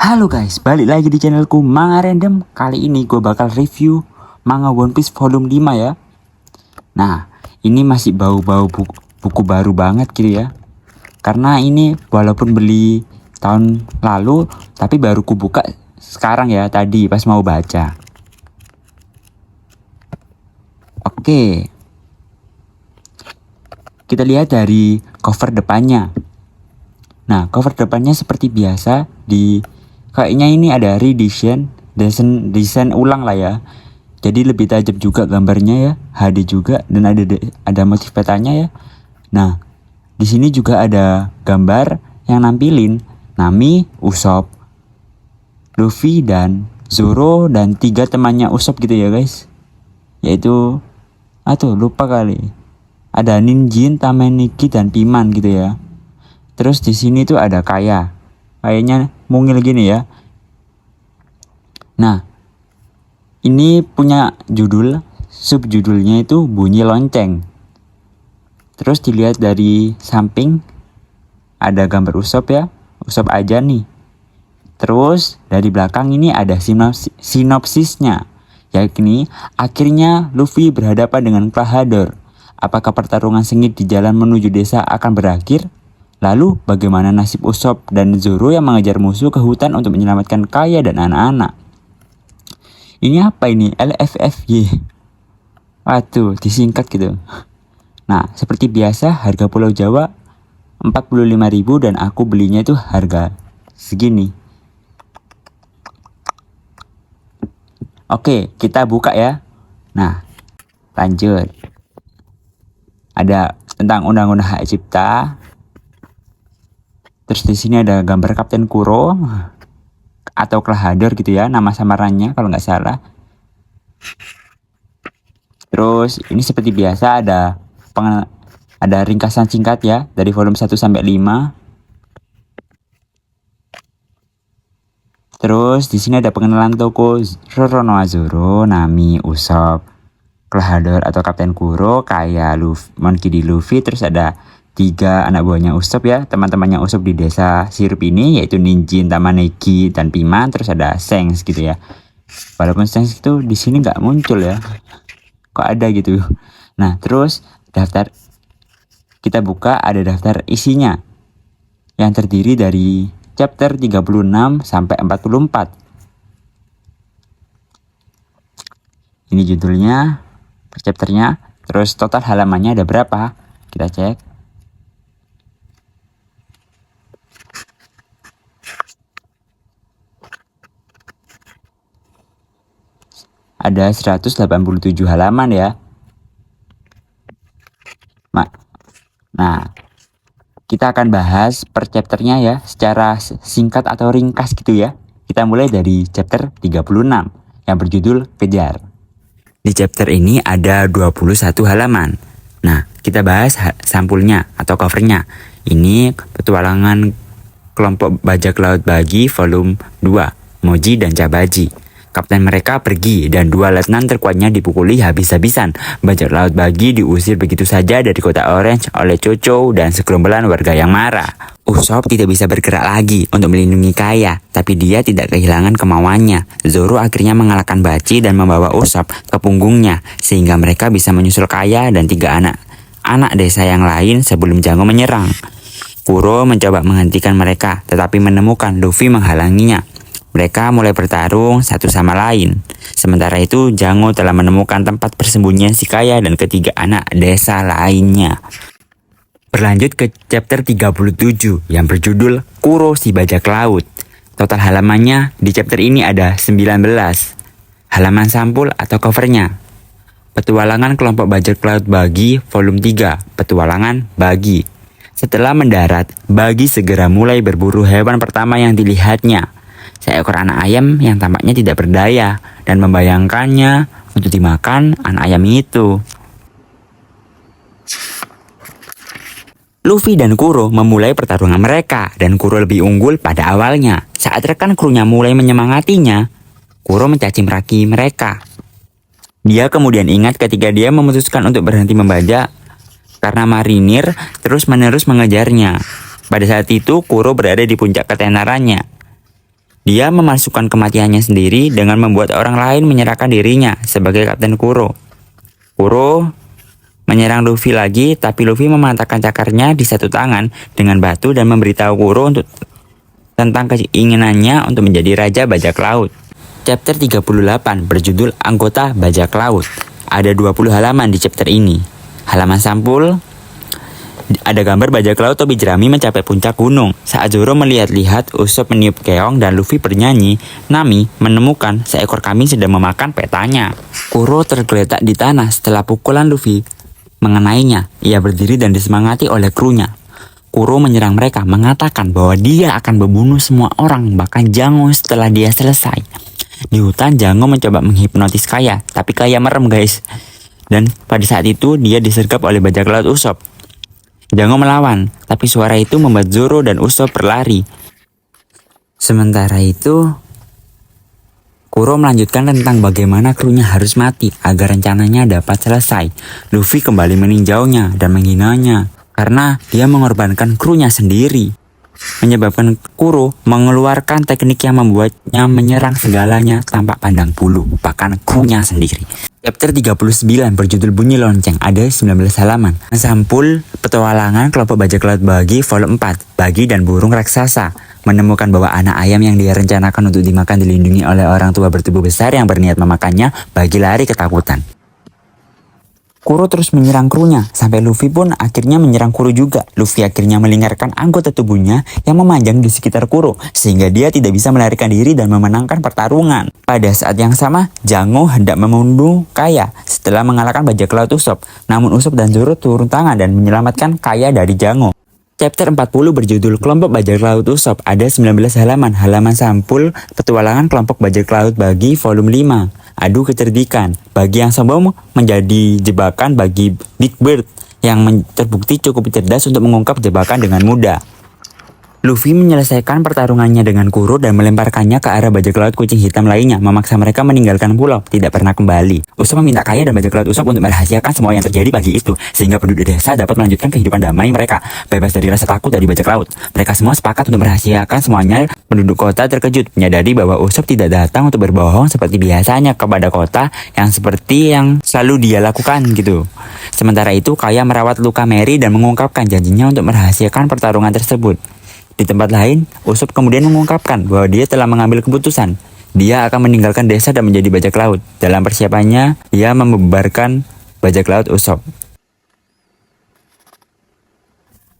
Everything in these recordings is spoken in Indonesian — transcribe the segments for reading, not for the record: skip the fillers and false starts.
Halo guys, balik lagi di channelku Manga Random. Kali ini gue bakal review manga One Piece volume 5 ya. Nah, ini masih bau-bau buku baru banget gitu ya. Karena ini walaupun beli tahun lalu, tapi baru ku buka sekarang ya, tadi pas mau baca. Oke, kita lihat dari cover depannya. Nah, cover depannya seperti biasa kayaknya ini ada desain ulang lah ya. Jadi lebih tajam juga gambarnya ya, HD juga, dan ada motif petanya ya. Nah, di sini juga ada gambar yang nampilin Nami, Usopp, Luffy dan Zoro dan 3 temannya Usopp gitu ya guys. Yaitu lupa kali. Ada Ninjin, Tameniki dan Piman gitu ya. Terus di sini tuh ada kayaknya mungil gini ya. Nah, ini punya subjudulnya itu Bunyi Lonceng. Terus dilihat dari samping ada gambar Usopp ya, Usopp aja nih. Terus dari belakang ini ada sinopsisnya, yakni akhirnya Luffy berhadapan dengan Klahadore. Apakah pertarungan sengit di jalan menuju desa akan berakhir? Lalu bagaimana nasib Usopp dan Zoro yang mengejar musuh ke hutan untuk menyelamatkan Kaya dan anak-anak? Ini apa ini? LFFY. Waduh, disingkat gitu. Nah, seperti biasa harga Pulau Jawa 45.000 dan aku belinya itu harga segini. Oke, kita buka ya. Nah, lanjut. Ada tentang undang-undang hak cipta. Terus di sini ada gambar Kapten Kuro atau Klahadore gitu ya, nama samarannya kalau nggak salah. Terus ini seperti biasa ada ringkasan singkat ya dari volume 1 sampai 5. Terus di sini ada pengenalan toko Roronoa Zoro, Nami, Usopp, Klahadore atau Kapten Kuro, Kaya, Monkey D. Luffy. Terus ada 3 anak buahnya Usopp ya, teman-temannya Usopp di desa sirup ini, yaitu Ninjin, Tamaneki, dan Piman. Terus ada Shanks gitu ya. Walaupun Shanks itu di sini nggak muncul ya, kok ada gitu. Nah, terus kita buka, ada daftar isinya yang terdiri dari chapter 36 sampai 44. Ini judulnya per chapternya. Terus total halamannya ada berapa? Kita cek. Ada 187 halaman ya. Nah, kita akan bahas per chapternya ya, secara singkat atau ringkas gitu ya. Kita mulai dari chapter 36 yang berjudul Kejar. Di chapter ini ada 21 halaman. Nah, kita bahas sampulnya atau covernya. Ini petualangan kelompok bajak laut bagi volume 2, Moji dan Cabaji. Kapten mereka pergi dan 2 letnan terkuatnya dipukuli habis-habisan. Bajak laut bagi diusir begitu saja dari kota Orange oleh Chocho dan segerombolan warga yang marah. Usopp tidak bisa bergerak lagi untuk melindungi Kaya, tapi dia tidak kehilangan kemauannya. Zoro akhirnya mengalahkan Baci dan membawa Usopp ke punggungnya, sehingga mereka bisa menyusul Kaya dan 3 anak desa yang lain sebelum Jango menyerang. Kuro mencoba menghentikan mereka, tetapi menemukan Luffy menghalanginya. Mereka mulai bertarung satu sama lain. Sementara itu, Jango telah menemukan tempat persembunyian si Kaya dan ketiga anak desa lainnya. Berlanjut ke chapter 37 yang berjudul Kuro si Bajak Laut. Total halamannya di chapter ini ada 19. Halaman sampul atau covernya. Petualangan kelompok bajak laut Bagi volume 3, Petualangan Bagi. Setelah mendarat, Bagi segera mulai berburu hewan pertama yang dilihatnya. Seekor anak ayam yang tampaknya tidak berdaya dan membayangkannya untuk dimakan anak ayam itu. Luffy dan Kuro memulai pertarungan mereka dan Kuro lebih unggul pada awalnya. Saat rekan krunya mulai menyemangatinya, Kuro mencaci maki mereka. Dia kemudian ingat ketika dia memutuskan untuk berhenti membajak karena marinir terus-menerus mengejarnya. Pada saat itu Kuro berada di puncak ketenarannya. Dia memasukkan kematiannya sendiri dengan membuat orang lain menyerahkan dirinya sebagai Kapten Kuro. Kuro menyerang Luffy lagi, tapi Luffy mematahkan cakarnya di satu tangan dengan batu dan memberitahu Kuro tentang keinginannya untuk menjadi Raja Bajak Laut. Chapter 38 berjudul Anggota Bajak Laut. Ada 20 halaman di chapter ini. Halaman sampul, ada gambar bajak laut topi jerami mencapai puncak gunung. Saat Zoro melihat-lihat, Usopp meniup keong dan Luffy bernyanyi, Nami menemukan seekor kambing sedang memakan petanya. Kuro tergeletak di tanah setelah pukulan Luffy mengenainya. Ia berdiri dan disemangati oleh krunya. Kuro menyerang mereka, mengatakan bahwa dia akan membunuh semua orang, bahkan Jango setelah dia selesai. Di hutan, Jango mencoba menghipnotis Kaya, tapi Kaya merem guys. Dan pada saat itu dia disergap oleh bajak laut Usopp. Jango melawan, tapi suara itu membuat Zoro dan Usopp berlari. Sementara itu, Kuro melanjutkan tentang bagaimana krunya harus mati agar rencananya dapat selesai. Luffy kembali meninjaunya dan menghinanya karena dia mengorbankan krunya sendiri, menyebabkan Kuro mengeluarkan teknik yang membuatnya menyerang segalanya tanpa pandang bulu, bahkan krunya sendiri. Chapter 39 berjudul Bunyi Lonceng, ada 19 halaman. Sampul petualangan kelompok bajak laut Bagi volume 4, Bagi dan burung raksasa menemukan bahwa anak ayam yang dia rencanakan untuk dimakan dilindungi oleh orang tua bertubuh besar yang berniat memakannya. Bagi lari ketakutan. Kuro terus menyerang krunya, sampai Luffy pun akhirnya menyerang Kuro juga. Luffy akhirnya melingkarkan anggota tubuhnya yang memanjang di sekitar Kuro, sehingga dia tidak bisa melarikan diri dan memenangkan pertarungan. Pada saat yang sama, Jango hendak membunuh Kaya setelah mengalahkan bajak laut Usopp. Namun Usopp dan Zoro turun tangan dan menyelamatkan Kaya dari Jango. Chapter 40 berjudul Kelompok Bajak Laut Usopp, ada 19 halaman. Halaman sampul petualangan kelompok bajak laut Bagi volume 5. Adu kecerdikan. Bagi yang sombong menjadi jebakan bagi Big Bird yang terbukti cukup cerdas untuk mengungkap jebakan dengan mudah. Luffy menyelesaikan pertarungannya dengan Kuro dan melemparkannya ke arah bajak laut kucing hitam lainnya, memaksa mereka meninggalkan pulau, tidak pernah kembali. Usopp meminta Kaya dan bajak laut Usopp untuk merahasiakan semua yang terjadi pagi itu, sehingga penduduk desa dapat melanjutkan kehidupan damai mereka, bebas dari rasa takut dari bajak laut. Mereka semua sepakat untuk merahasiakan semuanya. Penduduk kota terkejut, menyadari bahwa Usopp tidak datang untuk berbohong seperti biasanya kepada kota yang seperti yang selalu dia lakukan gitu. Sementara itu, Kaya merawat luka Mary dan mengungkapkan janjinya untuk merahasiakan pertarungan tersebut. Di tempat lain, Usopp kemudian mengungkapkan bahwa dia telah mengambil keputusan. Dia akan meninggalkan desa dan menjadi bajak laut. Dalam persiapannya, ia membubarkan bajak laut Usopp.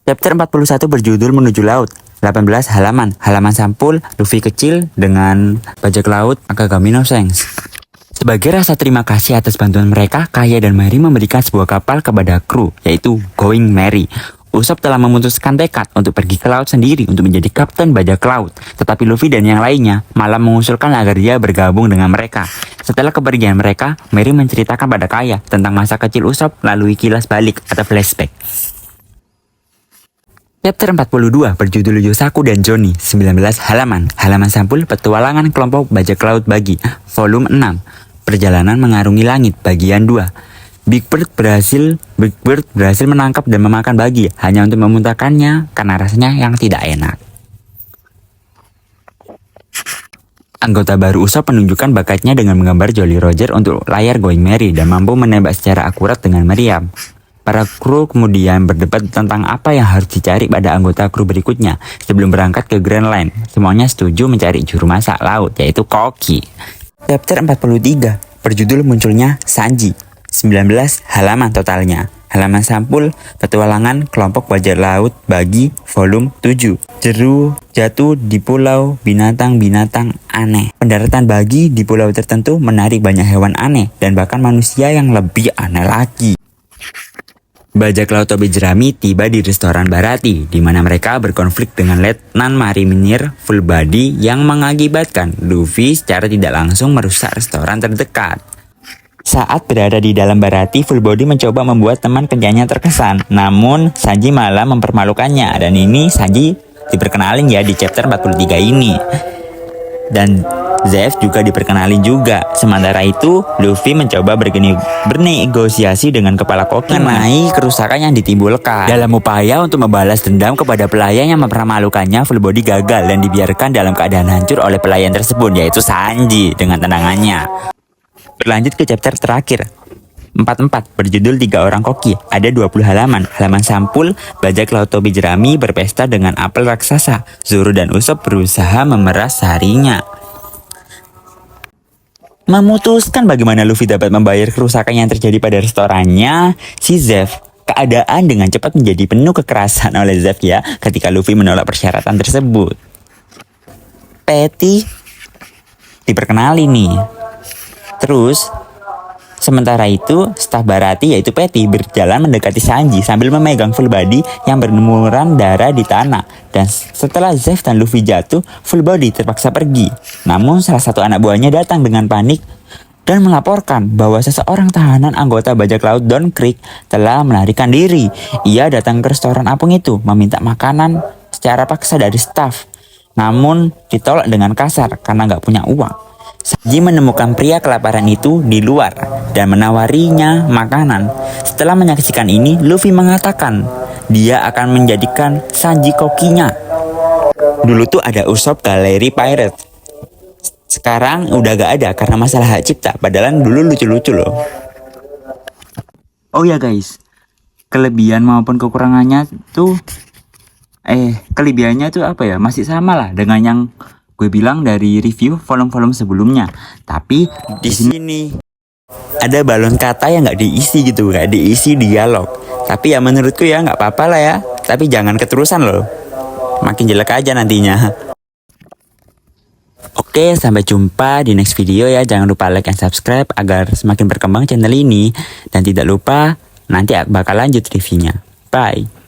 Chapter 41 berjudul Menuju Laut, 18 halaman. Halaman sampul Luffy kecil dengan bajak laut Akagami no Shanks. Sebagai rasa terima kasih atas bantuan mereka, Kaya dan Mary memberikan sebuah kapal kepada kru, yaitu Going Merry. Usopp telah memutuskan tekad untuk pergi ke laut sendiri untuk menjadi kapten bajak laut. Tetapi Luffy dan yang lainnya malah mengusulkan agar dia bergabung dengan mereka. Setelah kepergian mereka, Mary menceritakan pada Kaya tentang masa kecil Usopp melalui kilas balik atau flashback. Chapter 42 berjudul Yosaku dan Johnny, 19 halaman. Halaman sampul petualangan kelompok bajak laut Bagi, volume 6. Perjalanan mengarungi langit, bagian 2. Big Bird berhasil menangkap dan memakan Bagi hanya untuk memuntahkannya karena rasanya yang tidak enak. Anggota baru Usopp menunjukkan bakatnya dengan menggambar Jolly Roger untuk layar Going Merry dan mampu menembak secara akurat dengan meriam. Para kru kemudian berdebat tentang apa yang harus dicari pada anggota kru berikutnya sebelum berangkat ke Grand Line. Semuanya setuju mencari juru masak laut, yaitu Koki. Chapter 43 berjudul Munculnya Sanji, 19 halaman totalnya. Halaman sampul petualangan kelompok bajak laut Bagi volume 7. Jeru jatuh di pulau binatang-binatang aneh. Pendaratan Bagi di pulau tertentu menarik banyak hewan aneh dan bahkan manusia yang lebih aneh lagi. Bajak laut topi jerami tiba di restoran Barati, di mana mereka berkonflik dengan Letnan Marinir Full Body yang mengakibatkan Luffy secara tidak langsung merusak restoran terdekat. Saat berada di dalam Barati, Full Body mencoba membuat teman kerjanya terkesan. Namun, Sanji malah mempermalukannya. Dan ini Sanji diperkenalin ya di chapter 43 ini. Dan Zeff juga diperkenalin juga. Sementara itu, Luffy mencoba bernegosiasi dengan kepala koki mengenai kerusakan yang ditimbulkan. Dalam upaya untuk membalas dendam kepada pelayan yang mempermalukannya, Full Body gagal dan dibiarkan dalam keadaan hancur oleh pelayan tersebut, yaitu Sanji dengan tendangannya. Berlanjut ke chapter terakhir, 44 berjudul 3 orang koki. Ada 20 halaman. Halaman sampul, bajak laut topi jerami berpesta dengan apel raksasa. Zoro dan Usopp berusaha memeras harinya. Memutuskan bagaimana Luffy dapat membayar kerusakan yang terjadi pada restorannya, si Zeff. Keadaan dengan cepat menjadi penuh kekerasan oleh Zeff ya, ketika Luffy menolak persyaratan tersebut. Patty diperkenali nih. Terus sementara itu, staf Baratie yaitu Patty berjalan mendekati Sanji sambil memegang Full Body yang berlumuran darah di tanah. Dan setelah Zeff dan Luffy jatuh, Full Body terpaksa pergi. Namun salah satu anak buahnya datang dengan panik dan melaporkan bahwa seseorang tahanan anggota bajak laut Don Creek telah melarikan diri. Ia datang ke restoran apung itu meminta makanan secara paksa dari staf. Namun ditolak dengan kasar karena nggak punya uang. Sanji menemukan pria kelaparan itu di luar dan menawarinya makanan. Setelah menyaksikan ini, Luffy mengatakan dia akan menjadikan Sanji kokinya. Dulu tuh ada Usopp Galeri Pirate. Sekarang udah gak ada karena masalah hak cipta. Padahal dulu lucu-lucu loh. Oh ya guys, kelebihan maupun kekurangannya tuh kelebihannya tuh apa ya? Masih sama lah dengan yang gue bilang dari review volume-volume sebelumnya. Tapi di sini ada balon kata yang nggak diisi gitu, nggak diisi dialog. Tapi ya menurutku ya nggak apa-apa lah ya. Tapi jangan keterusan loh, makin jelek aja nantinya. Oke, sampai jumpa di next video ya. Jangan lupa like dan subscribe agar semakin berkembang channel ini. Dan tidak lupa nanti bakal lanjut reviewnya. Bye.